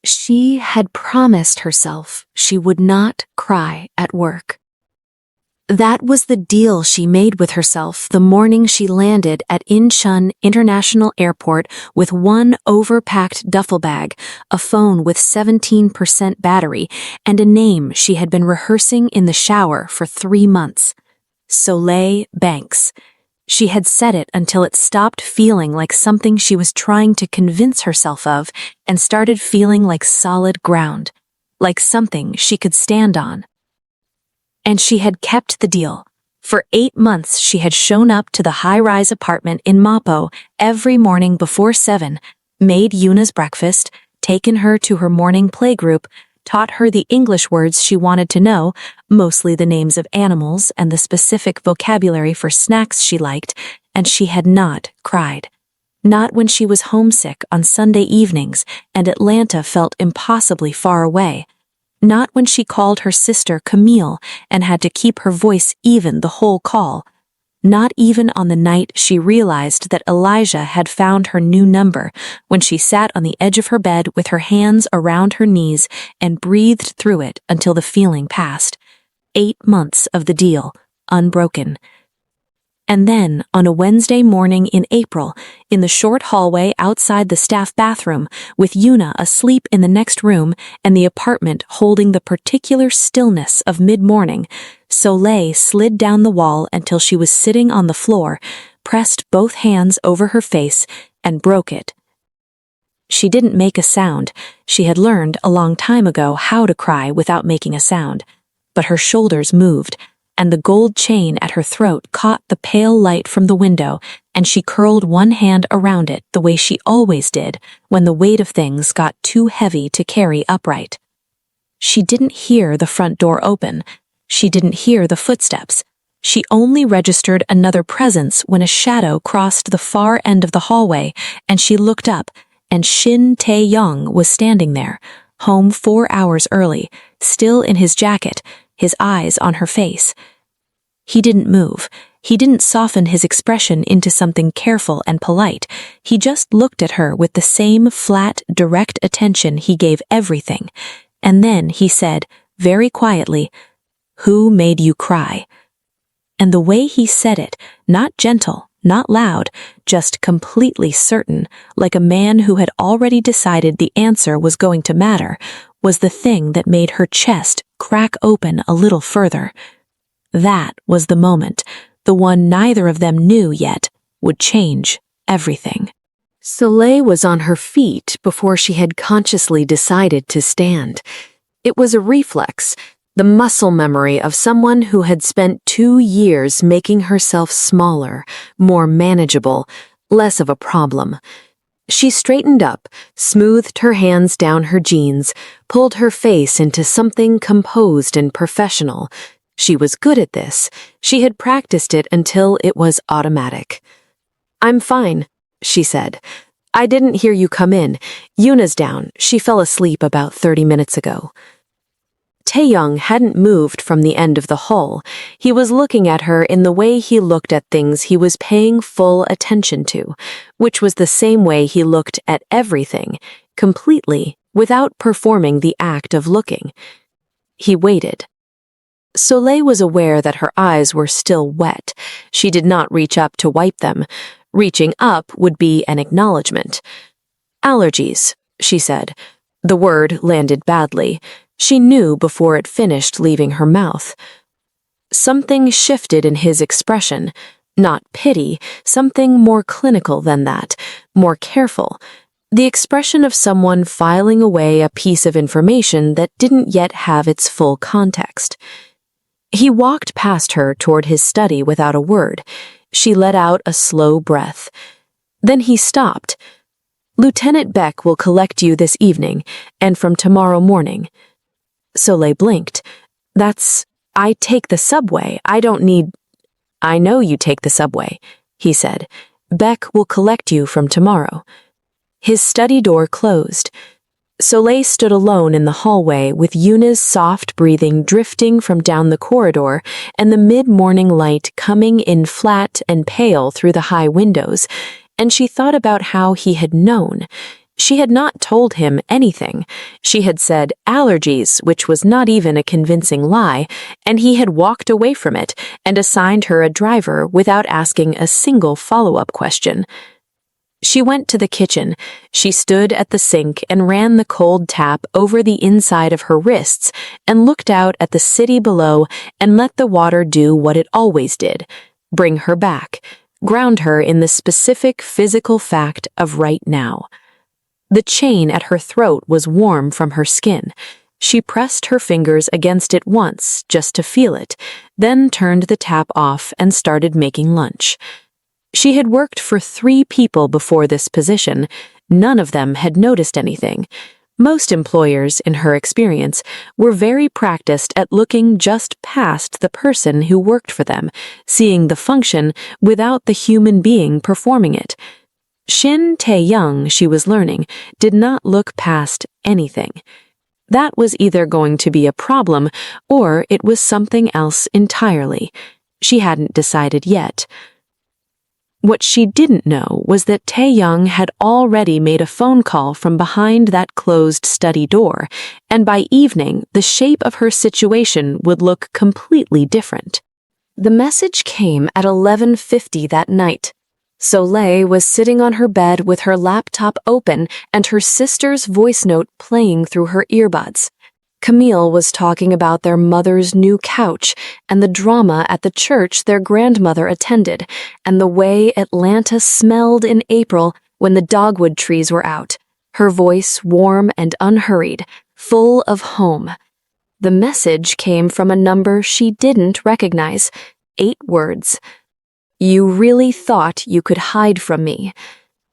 She had promised herself she would not cry at work. That was the deal she made with herself the morning she landed at Incheon International Airport with one overpacked duffel bag, a phone with 17% battery, and a name she had been rehearsing in the shower for 3 months. Soleil Banks. She had said it until it stopped feeling like something she was trying to convince herself of and started feeling like solid ground, like something she could stand on. And she had kept the deal. For 8 months she had shown up to the high-rise apartment in Mapo every morning before 7, made Yuna's breakfast, taken her to her morning playgroup, taught her the English words she wanted to know, mostly the names of animals and the specific vocabulary for snacks she liked, and she had not cried. Not when she was homesick on Sunday evenings and Atlanta felt impossibly far away. Not when she called her sister Camille and had to keep her voice even the whole call. Not even on the night she realized that Elijah had found her new number, when she sat on the edge of her bed with her hands around her knees and breathed through it until the feeling passed. 8 months of the deal, unbroken. And then, on a Wednesday morning in April, in the short hallway outside the staff bathroom, with Yuna asleep in the next room and the apartment holding the particular stillness of mid-morning, Soleil slid down the wall until she was sitting on the floor, pressed both hands over her face, and broke it. She didn't make a sound. She had learned a long time ago how to cry without making a sound. But her shoulders moved, and the gold chain at her throat caught the pale light from the window, and she curled one hand around it the way she always did when the weight of things got too heavy to carry upright. She didn't hear the front door open. She didn't hear the footsteps. She only registered another presence when a shadow crossed the far end of the hallway, and she looked up, and Shin Taeyang was standing there, home 4 hours early, still in his jacket, his eyes on her face. He didn't move. He didn't soften his expression into something careful and polite. He just looked at her with the same flat, direct attention he gave everything. And then he said, very quietly, "Who made you cry?" And the way he said it, not gentle, not loud, just completely certain, like a man who had already decided the answer was going to matter, was the thing that made her chest crack open a little further. That was the moment, the one neither of them knew yet, would change everything. Soleil was on her feet before she had consciously decided to stand. It was a reflex, the muscle memory of someone who had spent 2 years making herself smaller, more manageable, less of a problem. She straightened up, smoothed her hands down her jeans, pulled her face into something composed and professional. She was good at this. She had practiced it until it was automatic. "I'm fine," she said. "I didn't hear you come in. Yuna's down. She fell asleep about 30 minutes ago." Taeyang hadn't moved from the end of the hall. He was looking at her in the way he looked at things he was paying full attention to, which was the same way he looked at everything, completely, without performing the act of looking. He waited. Soleil was aware that her eyes were still wet. She did not reach up to wipe them. Reaching up would be an acknowledgement. "Allergies," she said. The word landed badly. She knew before it finished leaving her mouth. Something shifted in his expression. Not pity, something more clinical than that, more careful. The expression of someone filing away a piece of information that didn't yet have its full context. He walked past her toward his study without a word. She let out a slow breath. Then he stopped. "Lieutenant Beck will collect you this evening, and from tomorrow morning." Soleil blinked. I take the subway. I don't need—" "I know you take the subway," he said. "Beck will collect you from tomorrow." His study door closed. Soleil stood alone in the hallway with Yuna's soft breathing drifting from down the corridor and the mid-morning light coming in flat and pale through the high windows, and she thought about how he had known. She had not told him anything. She had said allergies, which was not even a convincing lie, and he had walked away from it and assigned her a driver without asking a single follow-up question. She went to the kitchen. She stood at the sink and ran the cold tap over the inside of her wrists and looked out at the city below and let the water do what it always did: bring her back, ground her in the specific physical fact of right now. The chain at her throat was warm from her skin. She pressed her fingers against it once, just to feel it, then turned the tap off and started making lunch. She had worked for 3 people before this position. None of them had noticed anything. Most employers, in her experience, were very practiced at looking just past the person who worked for them, seeing the function without the human being performing it. Taeyang, she was learning, did not look past anything. That was either going to be a problem or it was something else entirely. She hadn't decided yet. What she didn't know was that Taeyang had already made a phone call from behind that closed study door, and by evening the shape of her situation would look completely different. The message came at 11:50 that night. Soleil was sitting on her bed with her laptop open and her sister's voice note playing through her earbuds. Camille was talking about their mother's new couch and the drama at the church their grandmother attended, and the way Atlanta smelled in April when the dogwood trees were out, her voice warm and unhurried, full of home. The message came from a number she didn't recognize. 8 words. "You really thought you could hide from me."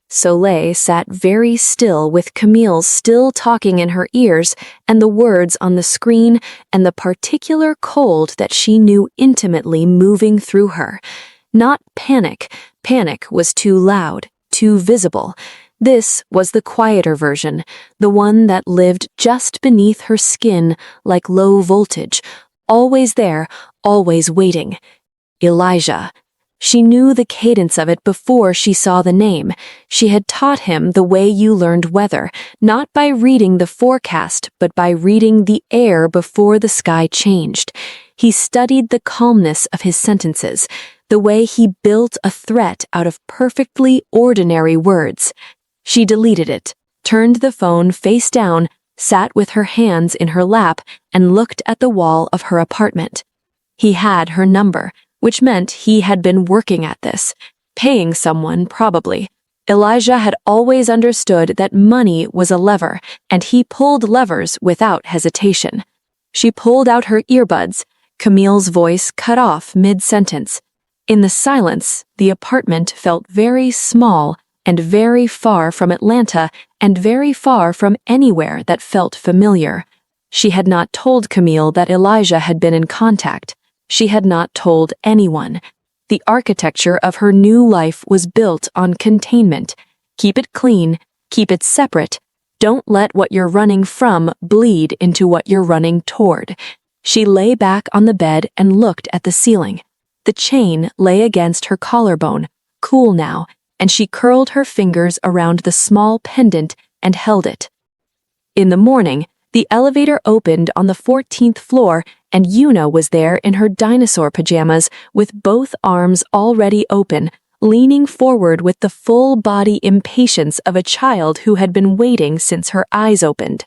Soleil sat very still with Camille still talking in her ears and the words on the screen and the particular cold that she knew intimately moving through her. Not panic. Panic was too loud, too visible. This was the quieter version, the one that lived just beneath her skin like low voltage, always there, always waiting. Elijah. She knew the cadence of it before she saw the name. She had taught him the way you learned weather, not by reading the forecast, but by reading the air before the sky changed. He studied the calmness of his sentences, the way he built a threat out of perfectly ordinary words. She deleted it, turned the phone face down, sat with her hands in her lap, and looked at the wall of her apartment. He had her number, which meant he had been working at this, paying someone probably. Elijah had always understood that money was a lever, and he pulled levers without hesitation. She pulled out her earbuds. Camille's voice cut off mid-sentence. In the silence, the apartment felt very small and very far from Atlanta and very far from anywhere that felt familiar. She had not told Camille that Elijah had been in contact. She had not told anyone. The architecture of her new life was built on containment. Keep it clean, keep it separate. Don't let what you're running from bleed into what you're running toward. She lay back on the bed and looked at the ceiling. The chain lay against her collarbone, cool now, and she curled her fingers around the small pendant and held it. In the morning, the elevator opened on the 14th floor, and Yuna was there in her dinosaur pajamas with both arms already open, leaning forward with the full-body impatience of a child who had been waiting since her eyes opened.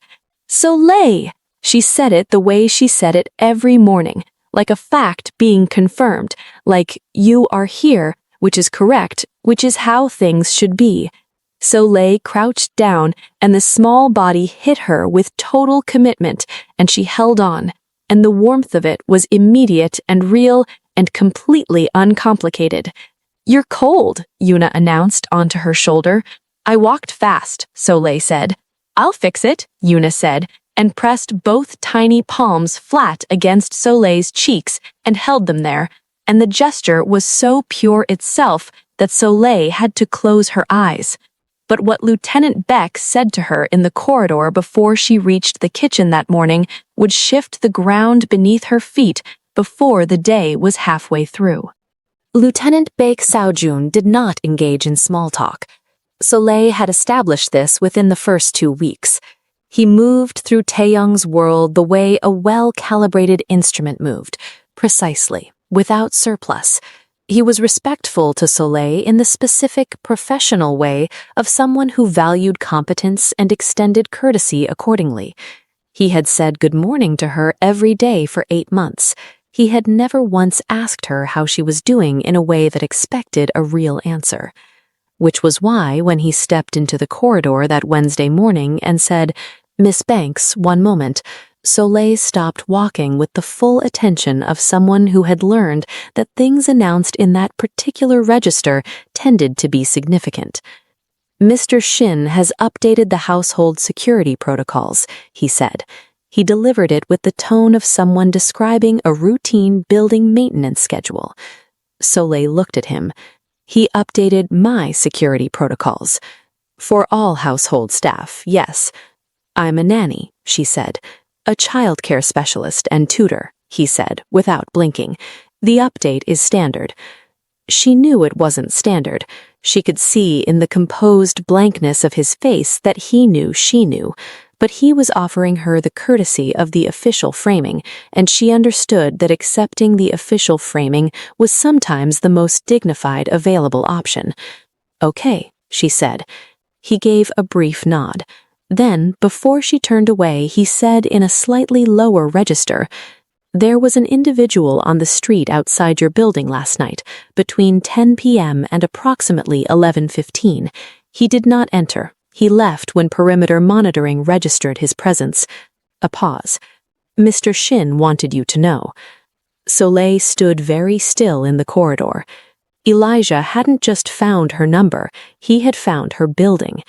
"Soleil!" She said it the way she said it every morning, like a fact being confirmed, like, "You are here," which is correct, which is how things should be. Soleil crouched down, and the small body hit her with total commitment, and she held on, and the warmth of it was immediate and real and completely uncomplicated. "You're cold," Yuna announced onto her shoulder. "I walked fast," Soleil said. "I'll fix it," Yuna said, and pressed both tiny palms flat against Soleil's cheeks and held them there, and the gesture was so pure itself that Soleil had to close her eyes. But what Lieutenant Beck said to her in the corridor before she reached the kitchen that morning would shift the ground beneath her feet before the day was halfway through. Lieutenant Baek Saojun did not engage in small talk. Soleil had established this within the first 2 weeks. He moved through Taeyang's world the way a well-calibrated instrument moved, precisely, without surplus. He was respectful to Soleil in the specific, professional way of someone who valued competence and extended courtesy accordingly. He had said good morning to her every day for 8 months. He had never once asked her how she was doing in a way that expected a real answer. Which was why, when he stepped into the corridor that Wednesday morning and said, "Miss Banks, one moment," Soleil stopped walking with the full attention of someone who had learned that things announced in that particular register tended to be significant. "Mr. Shin has updated the household security protocols," he said. He delivered it with the tone of someone describing a routine building maintenance schedule. Soleil looked at him. "He updated my security protocols. For all household staff, yes. I'm a nanny," she said. "A childcare specialist and tutor," he said, without blinking. "The update is standard." She knew it wasn't standard. She could see in the composed blankness of his face that he knew she knew, but he was offering her the courtesy of the official framing, and she understood that accepting the official framing was sometimes the most dignified available option. "Okay," she said. He gave a brief nod. Then, before she turned away, he said in a slightly lower register, "There was an individual on the street outside your building last night, between 10 p.m. and approximately 11:15. He did not enter. He left when perimeter monitoring registered his presence." A pause. "Mr. Shin wanted you to know." Soleil stood very still in the corridor. Elijah hadn't just found her number, he had found her building.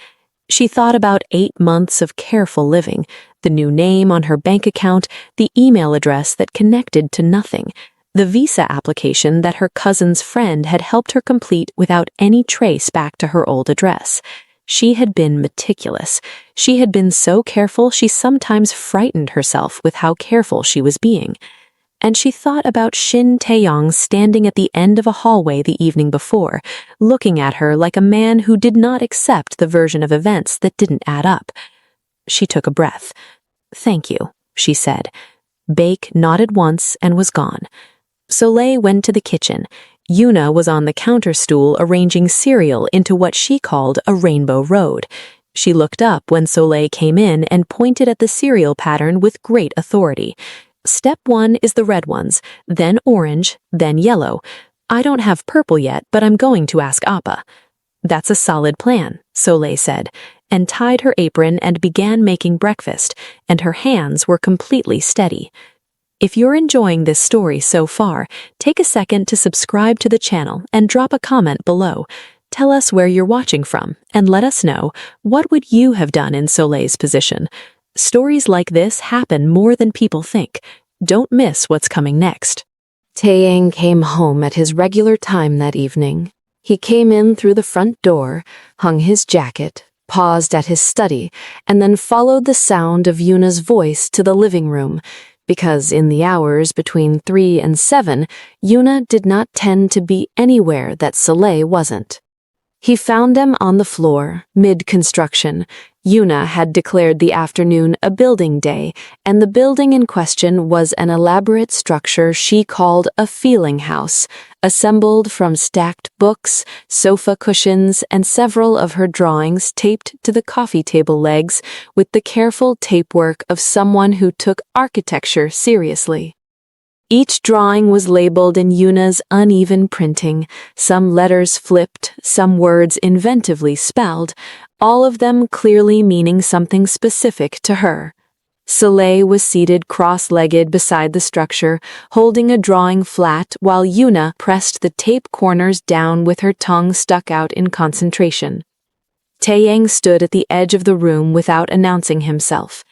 She thought about 8 months of careful living, the new name on her bank account, the email address that connected to nothing, the visa application that her cousin's friend had helped her complete without any trace back to her old address. She had been meticulous. She had been so careful she sometimes frightened herself with how careful she was being. And she thought about Shin Taeyang standing at the end of a hallway the evening before, looking at her like a man who did not accept the version of events that didn't add up. She took a breath. "Thank you," she said. Bake nodded once and was gone. Soleil went to the kitchen. Yuna was on the counter stool arranging cereal into what she called a rainbow road. She looked up when Soleil came in and pointed at the cereal pattern with great authority. "Step 1 is the red ones, then orange, then yellow. I don't have purple yet, but I'm going to ask Appa." "That's a solid plan," Soleil said, and tied her apron and began making breakfast, and her hands were completely steady. If you're enjoying this story so far, take a second to subscribe to the channel and drop a comment below. Tell us where you're watching from, and let us know, what would you have done in Soleil's position? Stories like this happen more than people think. Don't miss what's coming next. Taeyang came home at his regular time that evening. He came in through the front door, hung his jacket, paused at his study, and then followed the sound of Yuna's voice to the living room, because in the hours between 3 and 7, Yuna did not tend to be anywhere that Soleil wasn't. He found them on the floor, mid-construction. Yuna had declared the afternoon a building day, and the building in question was an elaborate structure she called a feeling house, assembled from stacked books, sofa cushions, and several of her drawings taped to the coffee table legs with the careful tapework of someone who took architecture seriously. Each drawing was labeled in Yuna's uneven printing, some letters flipped, some words inventively spelled, all of them clearly meaning something specific to her. Soleil was seated cross-legged beside the structure, holding a drawing flat while Yuna pressed the tape corners down with her tongue stuck out in concentration. Taeyang stood at the edge of the room without announcing himself.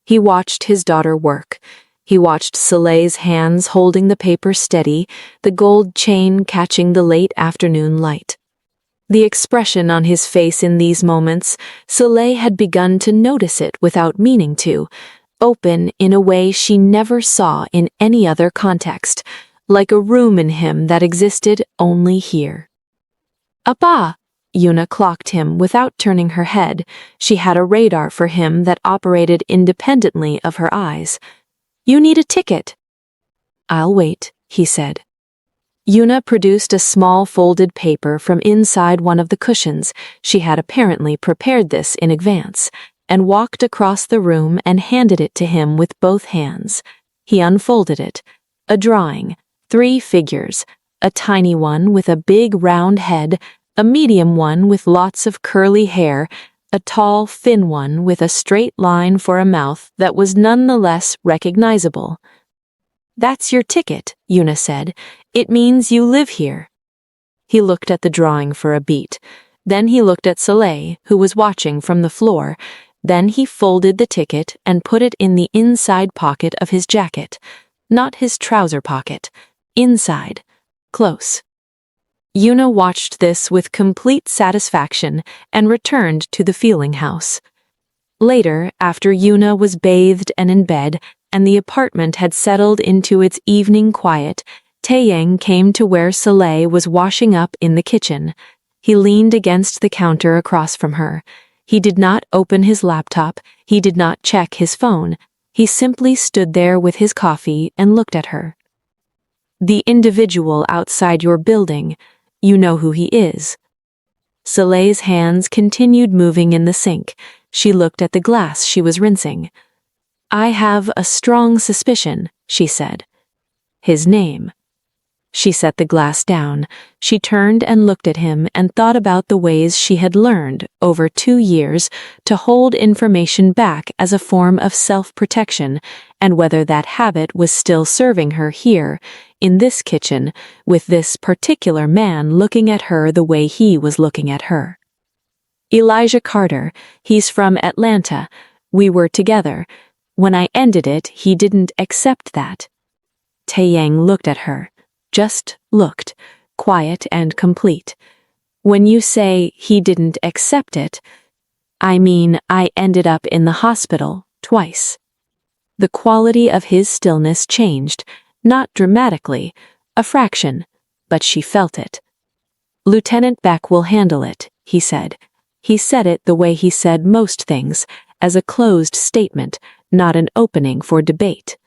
He watched his daughter work. He watched Soleil's hands holding the paper steady, the gold chain catching the late afternoon light. The expression on his face in these moments, Soleil had begun to notice it without meaning to, open in a way she never saw in any other context, like a room in him that existed only here. "Appa!" Yuna clocked him without turning her head. She had a radar for him that operated independently of her eyes. "You need a ticket." "I'll wait," he said. Yuna produced a small folded paper from inside one of the cushions. She had apparently prepared this in advance, and walked across the room and handed it to him with both hands. He unfolded it. A drawing, 3 figures, a tiny one with a big round head, a medium one with lots of curly hair, a tall, thin one with a straight line for a mouth that was nonetheless recognizable. "That's your ticket," Yuna said. "It means you live here." He looked at the drawing for a beat. Then he looked at Soleil, who was watching from the floor. Then he folded the ticket and put it in the inside pocket of his jacket. Not his trouser pocket. Inside. Close. Yuna watched this with complete satisfaction and returned to the feeling house. Later, after Yuna was bathed and in bed, and the apartment had settled into its evening quiet, Taeyang came to where Soleil was washing up in the kitchen. He leaned against the counter across from her. He did not open his laptop. He did not check his phone. He simply stood there with his coffee and looked at her. "The individual outside your building, you know who he is." Soleil's hands continued moving in the sink. She looked at the glass she was rinsing. "I have a strong suspicion," she said. "His name." She set the glass down. She turned and looked at him and thought about the ways she had learned, over 2 years, to hold information back as a form of self-protection, and whether that habit was still serving her here, in this kitchen, with this particular man looking at her the way he was looking at her. "Elijah Carter, he's from Atlanta. We were together. When I ended it, he didn't accept that." Taeyang looked at her. Just looked, quiet and complete. "When you say he didn't accept it, I mean I ended up in the hospital twice." The quality of his stillness changed, not dramatically, a fraction, but she felt it. "Lieutenant Beck will handle it," he said. He said it the way he said most things, as a closed statement, not an opening for debate.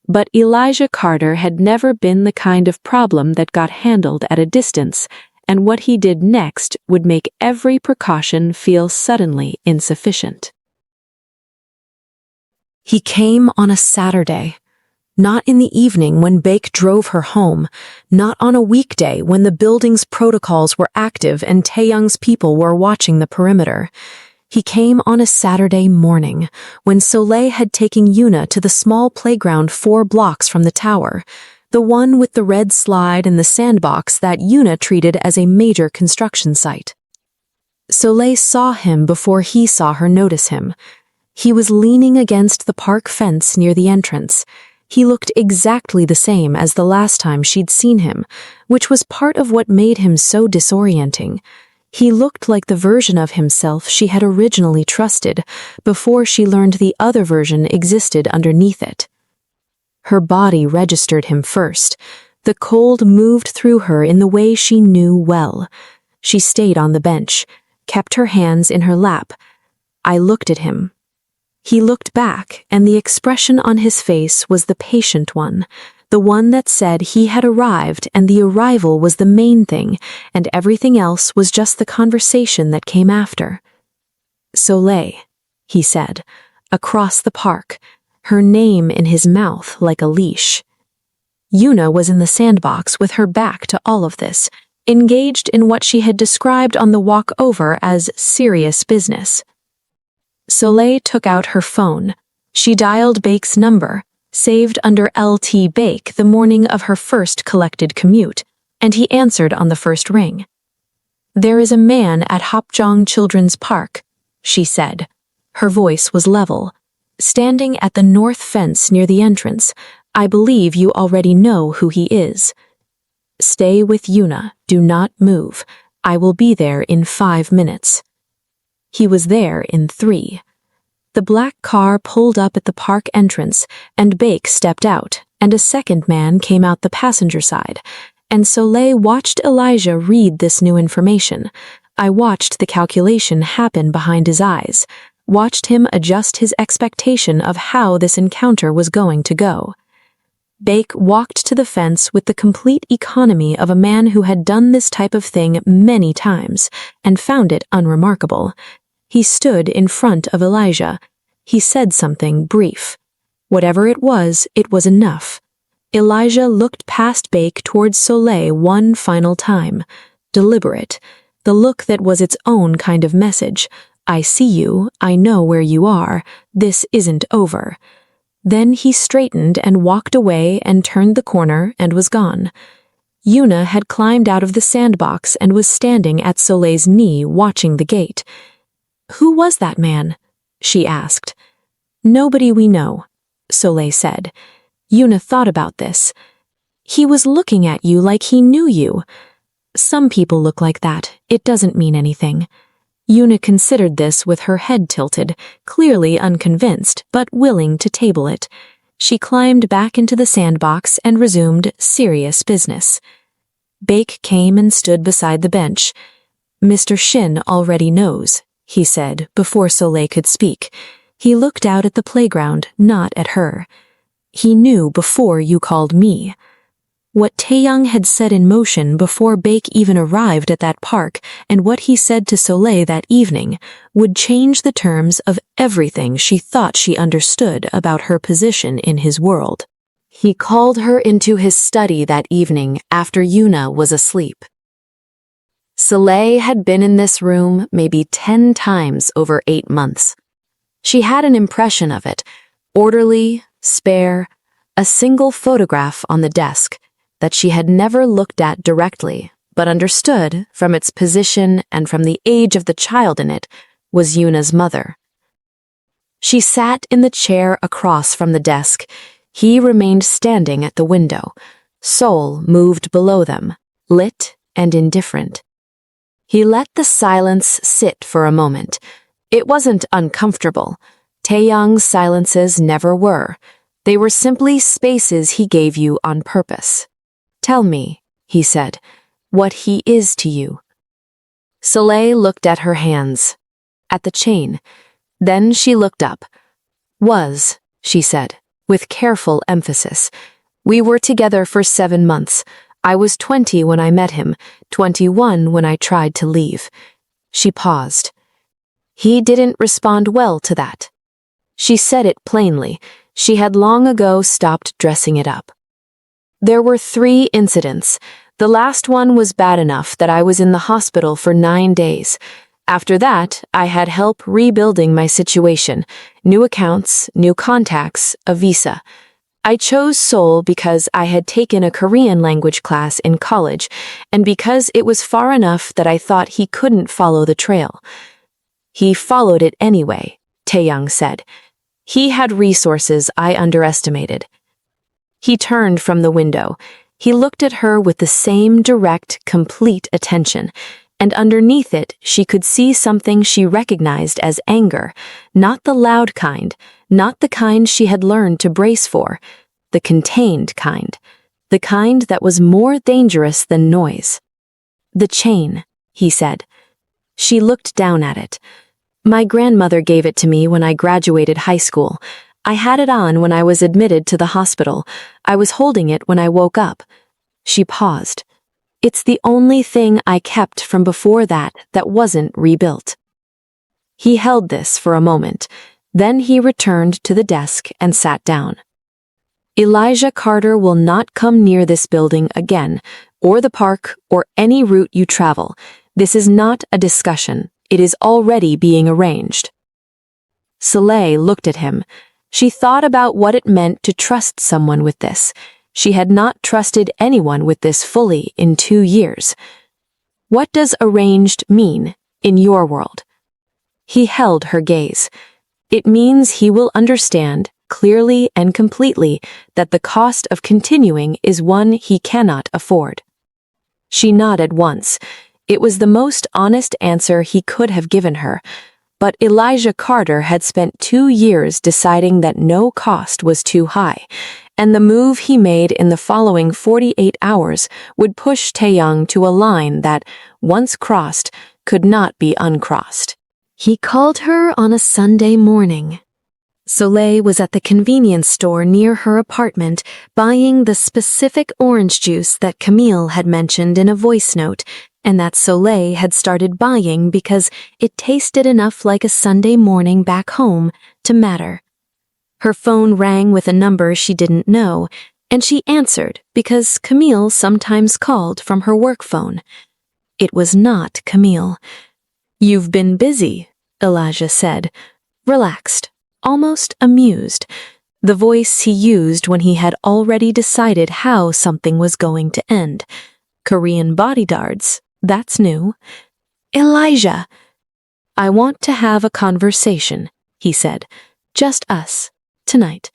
But Elijah Carter had never been the kind of problem that got handled at a distance, and what he did next would make every precaution feel suddenly insufficient. He came on a Saturday, not in the evening when Baek drove her home, not on a weekday when the building's protocols were active and Taeyang's people were watching the perimeter. He came on a Saturday morning, when Soleil had taken Yuna to the small playground 4 blocks from the tower, the one with the red slide and the sandbox that Yuna treated as a major construction site. Soleil saw him before he saw her notice him. He was leaning against the park fence near the entrance. He looked exactly the same as the last time she'd seen him, which was part of what made him so disorienting. He looked like the version of himself she had originally trusted, before she learned the other version existed underneath it. Her body registered him first. The cold moved through her in the way she knew well. She stayed on the bench, kept her hands in her lap. I looked at him. He looked back, and the expression on his face was the patient one, the one that said he had arrived and the arrival was the main thing, and everything else was just the conversation that came after. "Soleil," he said, across the park, her name in his mouth like a leash. Yuna was in the sandbox with her back to all of this, engaged in what she had described on the walk over as serious business. Soleil took out her phone. She dialed Baek's number, saved under LT Baek the morning of her first collected commute, and he answered on the first ring. "There is a man at Hopjong Children's Park," she said. Her voice was level. "Standing at the north fence near the entrance. I believe you already know who he is. Stay with Yuna. Do not move. I will be there in 5 minutes." He was there in 3. The black car pulled up at the park entrance, and Baek stepped out, and a second man came out the passenger side, and Soleil watched Elijah read this new information. I watched the calculation happen behind his eyes, watched him adjust his expectation of how this encounter was going to go. Baek walked to the fence with the complete economy of a man who had done this type of thing many times and found it unremarkable. He stood in front of Elijah. He said something brief. Whatever it was enough. Elijah looked past Baek towards Soleil one final time. Deliberate. The look that was its own kind of message. I see you, I know where you are, this isn't over. Then he straightened and walked away and turned the corner and was gone. Yuna had climbed out of the sandbox and was standing at Soleil's knee watching the gate. "Who was that man?" she asked. "Nobody we know," Soleil said. Yuna thought about this. "He was looking at you like he knew you." "Some people look like that. It doesn't mean anything." Yuna considered this with her head tilted, clearly unconvinced, but willing to table it. She climbed back into the sandbox and resumed serious business. Baek came and stood beside the bench. "Mr. Shin already knows," he said before Soleil could speak. He looked out at the playground, not at her. "He knew before you called me." What Taeyang had set in motion before Baek even arrived at that park and what he said to Soleil that evening would change the terms of everything she thought she understood about her position in his world. He called her into his study that evening after Yuna was asleep. Soleil had been in this room maybe 10 times over 8 months. She had an impression of it, orderly, spare, a single photograph on the desk that she had never looked at directly, but understood, from its position and from the age of the child in it, was Yuna's mother. She sat in the chair across from the desk. He remained standing at the window. Seoul moved below them, lit and indifferent. He let the silence sit for a moment. It wasn't uncomfortable. Taeyang's silences never were. They were simply spaces he gave you on purpose. "Tell me," he said, "what he is to you." Soleil looked at her hands, at the chain. Then she looked up. "Was," she said, with careful emphasis. "We were together for 7 months. I was 20 when I met him, 21 when I tried to leave." She paused. He didn't respond well to that. She said it plainly. She had long ago stopped dressing it up. "There were 3 incidents. The last one was bad enough that I was in the hospital for 9 days. After that, I had help rebuilding my situation. New accounts, new contacts, a visa. I chose Seoul because I had taken a Korean language class in college, and because it was far enough that I thought he couldn't follow the trail." "He followed it anyway," Taeyang said. "He had resources I underestimated." He turned from the window. He looked at her with the same direct, complete attention, and underneath it she could see something she recognized as anger, not the loud kind, not the kind she had learned to brace for, the contained kind, the kind that was more dangerous than noise. "The chain," he said. She looked down at it. "My grandmother gave it to me when I graduated high school. I had it on when I was admitted to the hospital. I was holding it when I woke up." She paused. "It's the only thing I kept from before that wasn't rebuilt." He held this for a moment. Then he returned to the desk and sat down. "Elijah Carter will not come near this building again, or the park, or any route you travel. This is not a discussion. It is already being arranged." Soleil looked at him. She thought about what it meant to trust someone with this. She had not trusted anyone with this fully in 2 years. "What does arranged mean in your world?" He held her gaze. "It means he will understand, clearly and completely, that the cost of continuing is one he cannot afford." She nodded once. It was the most honest answer he could have given her. But Elijah Carter had spent 2 years deciding that no cost was too high, and the move he made in the following 48 hours would push Taeyang to a line that, once crossed, could not be uncrossed. He called her on a Sunday morning. Soleil was at the convenience store near her apartment buying the specific orange juice that Camille had mentioned in a voice note, and that Soleil had started buying because it tasted enough like a Sunday morning back home to matter. Her phone rang with a number she didn't know, and she answered because Camille sometimes called from her work phone. It was not Camille. "You've been busy," Elijah said, relaxed, almost amused, the voice he used when he had already decided how something was going to end. Korean bodyguards, that's new. "Elijah, I want to have a conversation," he said. "Just us, tonight.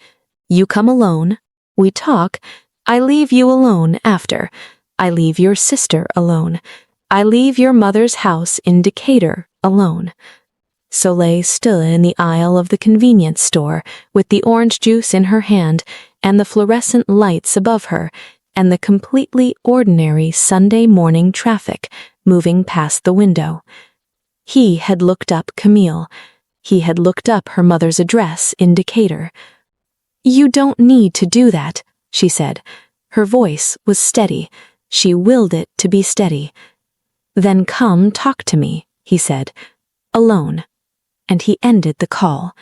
You come alone, we talk, I leave you alone after. I leave your sister alone. I leave your mother's house in Decatur alone." Soleil stood in the aisle of the convenience store with the orange juice in her hand and the fluorescent lights above her and the completely ordinary Sunday morning traffic moving past the window. He had looked up Camille. He had looked up her mother's address in Decatur. "You don't need to do that," she said. Her voice was steady. She willed it to be steady. "Then come talk to me," he said, "alone." And he ended the call.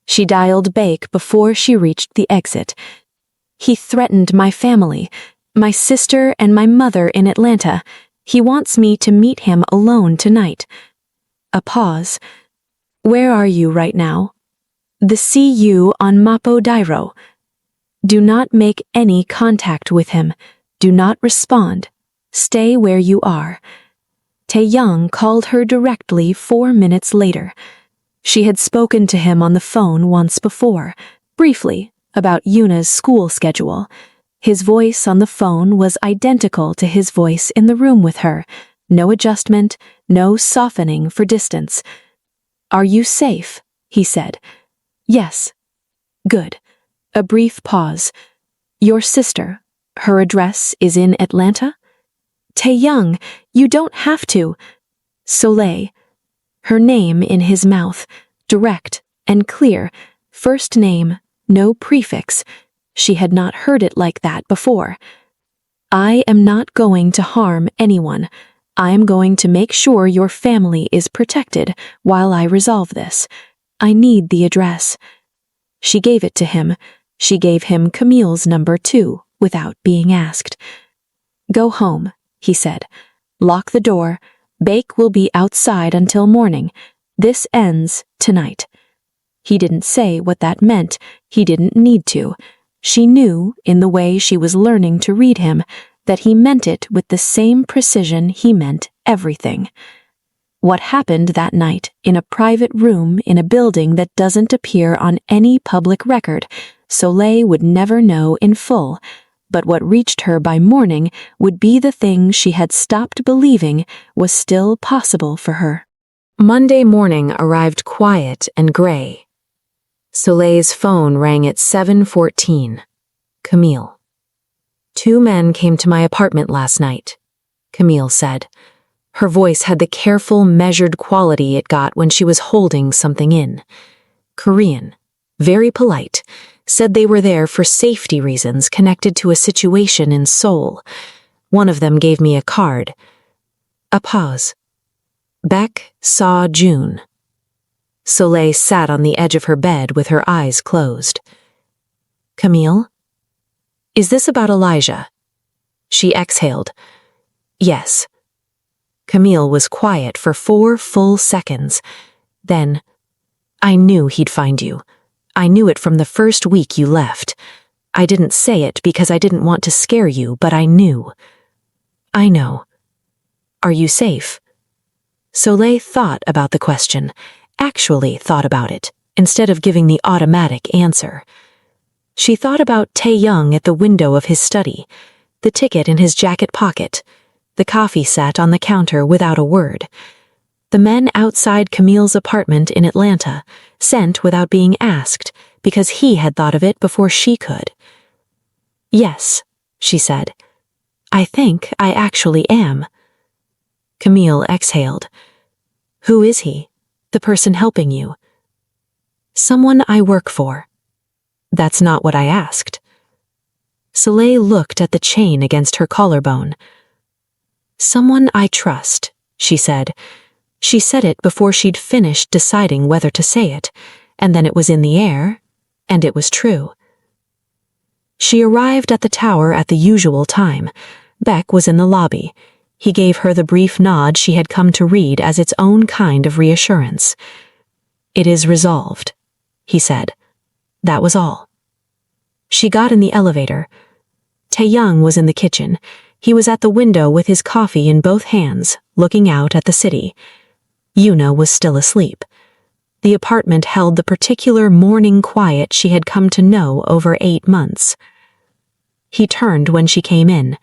She dialed Bake before she reached the exit. "He threatened my family, my sister and my mother in Atlanta. He wants me to meet him alone tonight." A pause. "Where are you right now?" "The CU on Mapo Dairo." "Do not make any contact with him. Do not respond. Stay where you are." Taeyang called her directly 4 minutes later. She had spoken to him on the phone once before, briefly, about Yuna's school schedule. His voice on the phone was identical to his voice in the room with her. No adjustment, no softening for distance. "Are you safe?" he said. "Yes." "Good." A brief pause. "Your sister, her address is in Atlanta?" "Taeyang, you don't have to." "Soleil." Her name in his mouth, direct and clear, first name, no prefix. She had not heard it like that before. "I am not going to harm anyone. I am going to make sure your family is protected while I resolve this. I need the address." She gave it to him. She gave him Camille's number too, without being asked. "Go home," he said. "Lock the door. Bake will be outside until morning. This ends tonight." He didn't say what that meant. He didn't need to. She knew, in the way she was learning to read him, that he meant it with the same precision he meant everything. What happened that night in a private room in a building that doesn't appear on any public record, Soleil would never know in full. But what reached her by morning would be the thing she had stopped believing was still possible for her. Monday morning arrived quiet and gray. Soleil's phone rang at 7:14. Camille. "2 men came to my apartment last night," Camille said. Her voice had the careful, measured quality it got when she was holding something in. Korean, very polite, said they were there for safety reasons connected to a situation in Seoul. One of them gave me a card. A pause. Beck saw June. Soleil sat on the edge of her bed with her eyes closed. "Camille? Is this about Elijah?" She exhaled. "Yes." Camille was quiet for 4 full seconds. Then, "I knew he'd find you. I knew it from the first week you left. I didn't say it because I didn't want to scare you, but I knew." "I know. Are you safe?" Soleil thought about the question, actually thought about it, instead of giving the automatic answer. She thought about Taeyang at the window of his study, the ticket in his jacket pocket, the coffee set on the counter without a word, the men outside Camille's apartment in Atlanta, sent without being asked, because he had thought of it before she could. "Yes," she said. "I think I actually am." Camille exhaled. Who is he? The person helping you. Someone I work for. That's not what I asked. Soleil looked at the chain against her collarbone. Someone I trust, she said. She said it before she'd finished deciding whether to say it, and then it was in the air, and it was true. She arrived at the tower at the usual time. Beck was in the lobby. He gave her the brief nod she had come to read as its own kind of reassurance. It is resolved, he said. That was all. She got in the elevator. Taeyang was in the kitchen. He was at the window with his coffee in both hands, looking out at the city. Yuna was still asleep. The apartment held the particular morning quiet she had come to know over 8 months. He turned when she came in.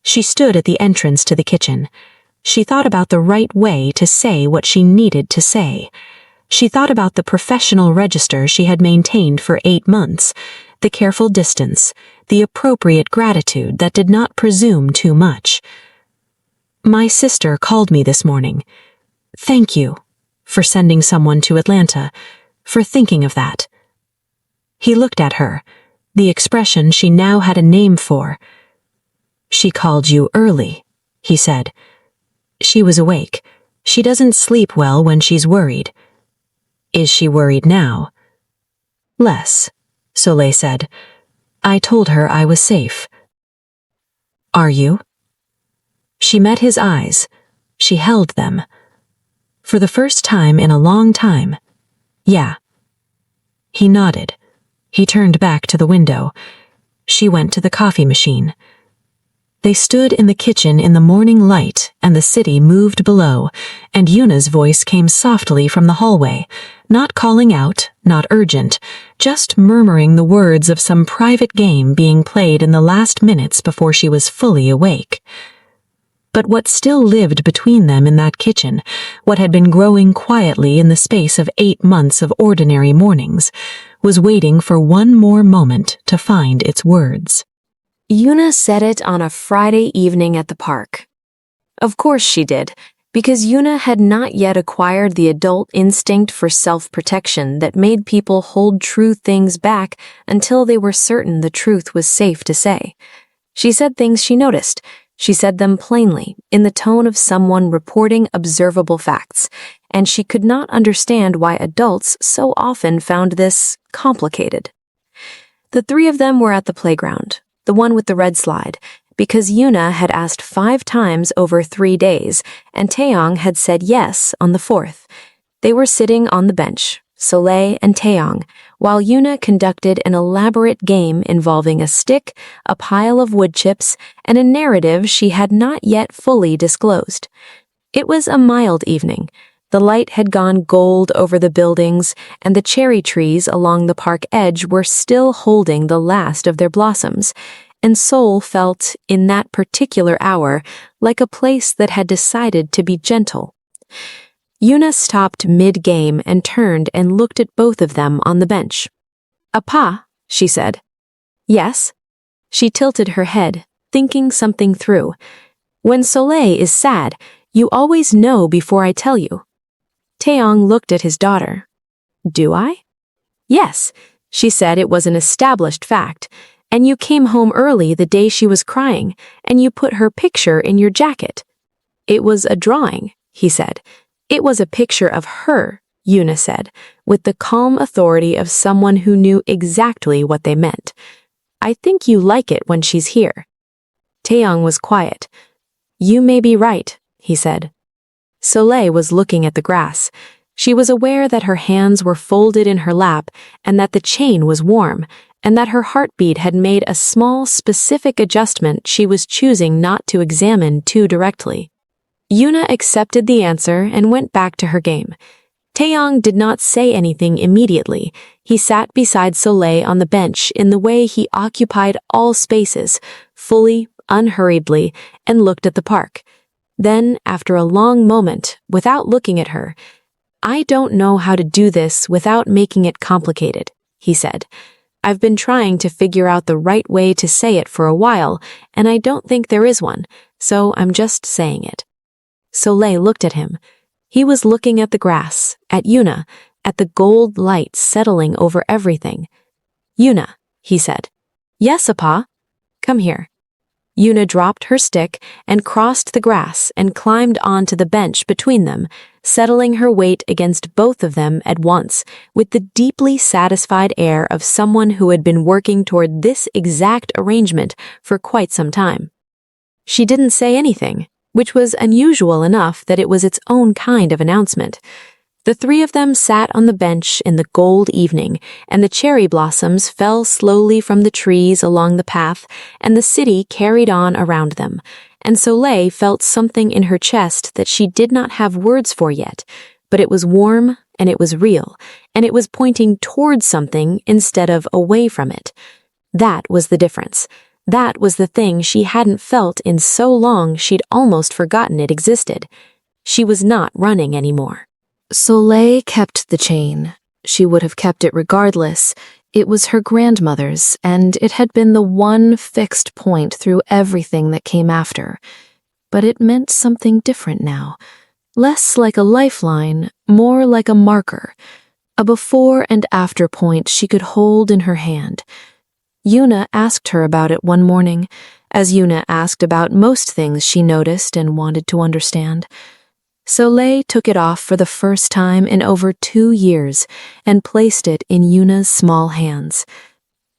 She stood at the entrance to the kitchen. She thought about the right way to say what she needed to say. She thought about the professional register she had maintained for 8 months, the careful distance, the appropriate gratitude that did not presume too much. My sister called me this morning. Thank you for sending someone to Atlanta, for thinking of that. He looked at her, the expression she now had a name for. She called you early, he said. She was awake. She doesn't sleep well when she's worried. Is she worried now? Less, Soleil said. I told her I was safe. Are you? She met his eyes. She held them. For the first time in a long time. Yeah. He nodded. He turned back to the window. She went to the coffee machine. They stood in the kitchen in the morning light, and the city moved below, and Yuna's voice came softly from the hallway, not calling out, not urgent, just murmuring the words of some private game being played in the last minutes before she was fully awake. But what still lived between them in that kitchen, what had been growing quietly in the space of 8 months of ordinary mornings, was waiting for one more moment to find its words. Yuna said it on a Friday evening at the park. Of course she did, because Yuna had not yet acquired the adult instinct for self-protection that made people hold true things back until they were certain the truth was safe to say. She said things she noticed. She said them plainly, in the tone of someone reporting observable facts, and she could not understand why adults so often found this complicated. The 3 of them were at the playground, the one with the red slide, because Yuna had asked 5 times over 3 days, and Taeyang had said yes on the 4th. They were sitting on the bench, Soleil and Taeyang, while Yuna conducted an elaborate game involving a stick, a pile of wood chips, and a narrative she had not yet fully disclosed. It was a mild evening. The light had gone gold over the buildings, and the cherry trees along the park edge were still holding the last of their blossoms, and Seoul felt, in that particular hour, like a place that had decided to be gentle. Yuna stopped mid-game and turned and looked at both of them on the bench. "Appa," she said. "Yes?" She tilted her head, thinking something through. "When Soleil is sad, you always know before I tell you." Taeyang looked at his daughter. "Do I?" "Yes," she said. "It was an established fact. And you came home early the day she was crying, and you put her picture in your jacket." "It was a drawing," he said. "It was a picture of her," Yuna said, with the calm authority of someone who knew exactly what they meant. "I think you like it when she's here." Taeyang was quiet. "You may be right," he said. Soleil was looking at the grass. She was aware that her hands were folded in her lap and that the chain was warm, and that her heartbeat had made a small, specific adjustment she was choosing not to examine too directly. Yuna accepted the answer and went back to her game. Taeyang did not say anything immediately. He sat beside Soleil on the bench in the way he occupied all spaces, fully, unhurriedly, and looked at the park. Then, after a long moment, without looking at her, "I don't know how to do this without making it complicated," he said. "I've been trying to figure out the right way to say it for a while, and I don't think there is one, so I'm just saying it." Soleil looked at him. He was looking at the grass, at Yuna, at the gold light settling over everything. "Yuna," he said. "Yes, Appa. Come here." Yuna dropped her stick and crossed the grass and climbed onto the bench between them, settling her weight against both of them at once with the deeply satisfied air of someone who had been working toward this exact arrangement for quite some time. She didn't say anything, which was unusual enough that it was its own kind of announcement. The three of them sat on the bench in the gold evening, and the cherry blossoms fell slowly from the trees along the path, and the city carried on around them, and Soleil felt something in her chest that she did not have words for yet, but it was warm and it was real, and it was pointing towards something instead of away from it. That was the difference. That was the thing she hadn't felt in so long she'd almost forgotten it existed. She was not running anymore. Soleil kept the chain. She would have kept it regardless. It was her grandmother's, and it had been the one fixed point through everything that came after. But it meant something different now. Less like a lifeline, more like a marker. A before and after point she could hold in her hand. Yuna asked her about it one morning, as Yuna asked about most things she noticed and wanted to understand. Soleil took it off for the first time in over 2 years and placed it in Yuna's small hands.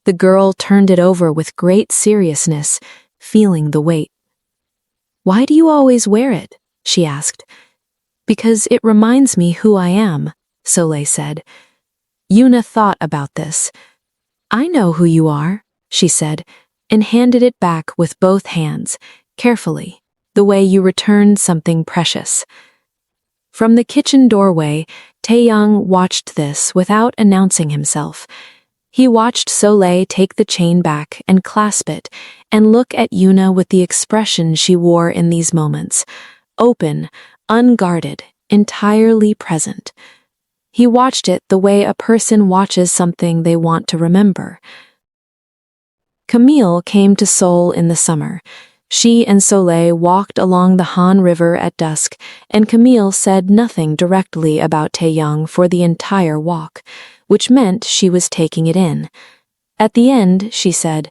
The girl turned it over with great seriousness, feeling the weight. "Why do you always wear it?" she asked. "Because it reminds me who I am," Soleil said. Yuna thought about this. "I know who you are," she said, and handed it back with both hands, carefully, the way you return something precious. From the kitchen doorway, Taeyang watched this without announcing himself. He watched Soleil take the chain back and clasp it, and look at Yuna with the expression she wore in these moments, open, unguarded, entirely present. He watched it the way a person watches something they want to remember. Camille came to Seoul in the summer. She and Soleil walked along the Han River at dusk, and Camille said nothing directly about Taeyang for the entire walk, which meant she was taking it in. At the end, she said,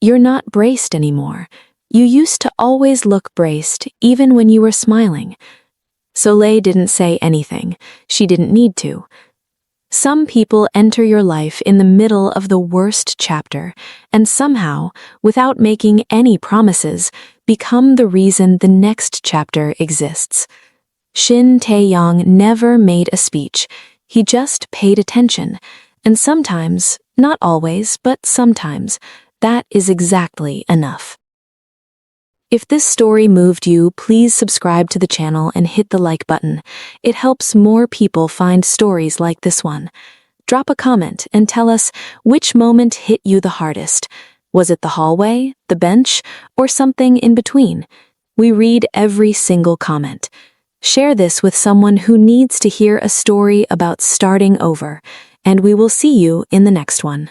"You're not braced anymore. You used to always look braced, even when you were smiling." Soleil didn't say anything. She didn't need to. Some people enter your life in the middle of the worst chapter, and somehow, without making any promises, become the reason the next chapter exists. Shin Taeyang never made a speech. He just paid attention, and sometimes, not always, but sometimes, that is exactly enough. If this story moved you, please subscribe to the channel and hit the like button. It helps more people find stories like this one. Drop a comment and tell us which moment hit you the hardest. Was it the hallway, the bench, or something in between? We read every single comment. Share this with someone who needs to hear a story about starting over, and we will see you in the next one.